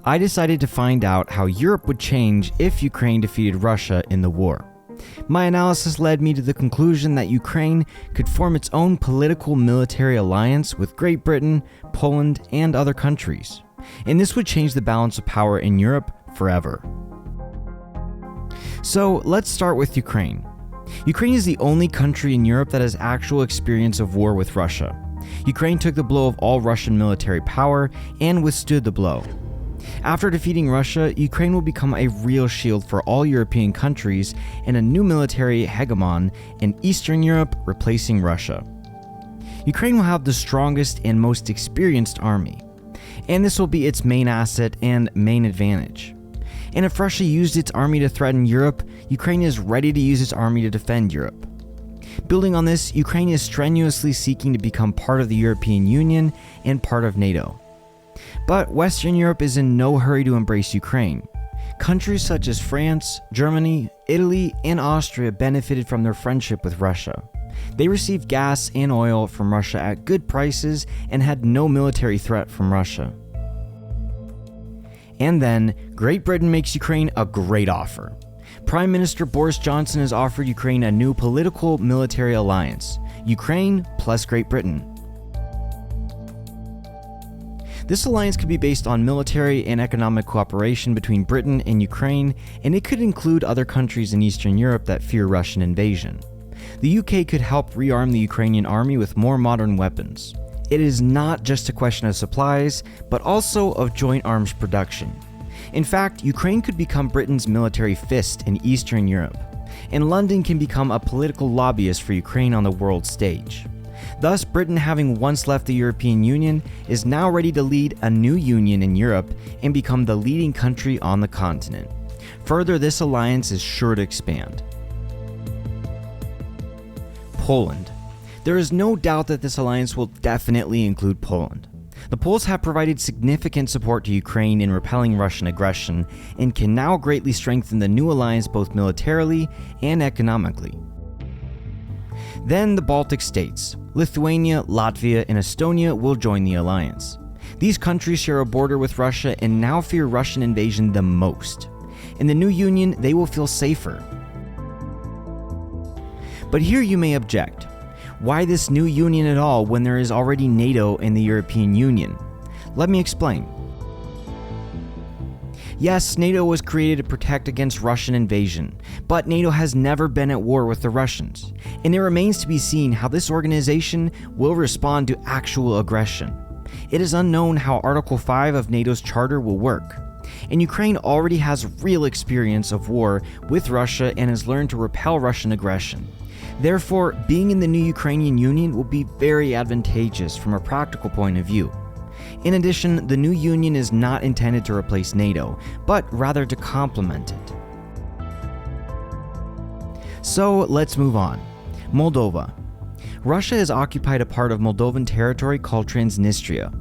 I decided to find out how Europe would change if Ukraine defeated Russia in the war. My analysis led me to the conclusion that Ukraine could form its own political military alliance with Great Britain, Poland, and other countries. And this would change the balance of power in Europe forever. So let's start with Ukraine. Ukraine is the only country in Europe that has actual experience of war with Russia. Ukraine took the blow of all Russian military power and withstood the blow. After defeating Russia, Ukraine will become a real shield for all European countries and a new military hegemon in Eastern Europe, replacing Russia. Ukraine will have the strongest and most experienced army, and this will be its main asset and main advantage. And if Russia used its army to threaten Europe, Ukraine is ready to use its army to defend Europe. Building on this, Ukraine is strenuously seeking to become part of the European Union and part of NATO. But Western Europe is in no hurry to embrace Ukraine. Countries such as France, Germany, Italy, and Austria benefited from their friendship with Russia. They received gas and oil from Russia at good prices and had no military threat from Russia. And then, Great Britain makes Ukraine a great offer. Prime Minister Boris Johnson has offered Ukraine a new political military alliance, Ukraine plus Great Britain. This alliance could be based on military and economic cooperation between Britain and Ukraine, and it could include other countries in Eastern Europe that fear Russian invasion. The UK could help rearm the Ukrainian army with more modern weapons. It is not just a question of supplies, but also of joint arms production. In fact, Ukraine could become Britain's military fist in Eastern Europe, and London can become a political lobbyist for Ukraine on the world stage. Thus, Britain, having once left the European Union, is now ready to lead a new union in Europe and become the leading country on the continent. Further, this alliance is sure to expand. Poland. There is no doubt that this alliance will definitely include Poland. The Poles have provided significant support to Ukraine in repelling Russian aggression and can now greatly strengthen the new alliance both militarily and economically. Then the Baltic states, Lithuania, Latvia, and Estonia will join the alliance. These countries share a border with Russia and now fear Russian invasion the most. In the new union, they will feel safer. But here you may object. Why this new union at all when there is already NATO and the European Union? Let me explain. Yes, NATO was created to protect against Russian invasion, but NATO has never been at war with the Russians, and it remains to be seen how this organization will respond to actual aggression. It is unknown how Article 5 of NATO's charter will work, and Ukraine already has real experience of war with Russia and has learned to repel Russian aggression. Therefore, being in the new Ukrainian Union will be very advantageous from a practical point of view. In addition, the new union is not intended to replace NATO, but rather to complement it. So let's move on. Moldova. Russia has occupied a part of Moldovan territory called Transnistria.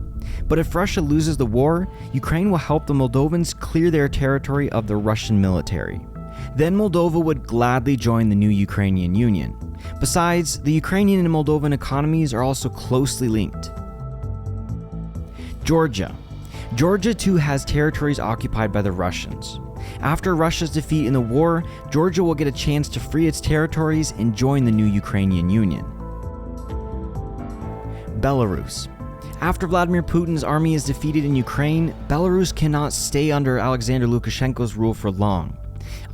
But if Russia loses the war, Ukraine will help the Moldovans clear their territory of the Russian military. Then Moldova would gladly join the new Ukrainian Union. Besides, the Ukrainian and Moldovan economies are also closely linked. Georgia. Georgia too has territories occupied by the Russians. After Russia's defeat in the war, Georgia will get a chance to free its territories and join the new Ukrainian Union. Belarus. After Vladimir Putin's army is defeated in Ukraine, Belarus cannot stay under Alexander Lukashenko's rule for long.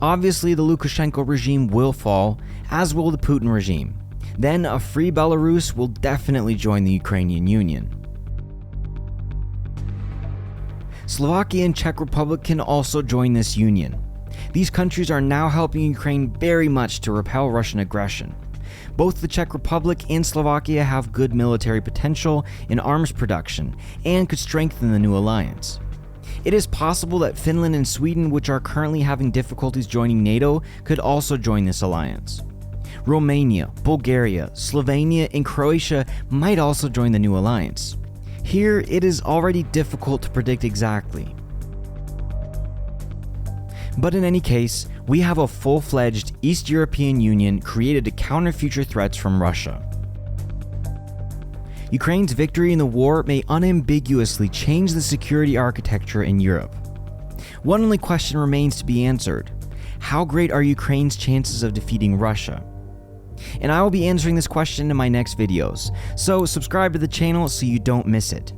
Obviously, the Lukashenko regime will fall, as will the Putin regime. Then a free Belarus will definitely join the Ukrainian Union. Slovakia and Czech Republic can also join this union. These countries are now helping Ukraine very much to repel Russian aggression. Both the Czech Republic and Slovakia have good military potential in arms production and could strengthen the new alliance. It is possible that Finland and Sweden, which are currently having difficulties joining NATO, could also join this alliance. Romania, Bulgaria, Slovenia, and Croatia might also join the new alliance. Here, it is already difficult to predict exactly. But in any case, we have a full-fledged East European Union created to counter future threats from Russia. Ukraine's victory in the war may unambiguously change the security architecture in Europe. One only question remains to be answered. How great are Ukraine's chances of defeating Russia? And I will be answering this question in my next videos, so subscribe to the channel so you don't miss it.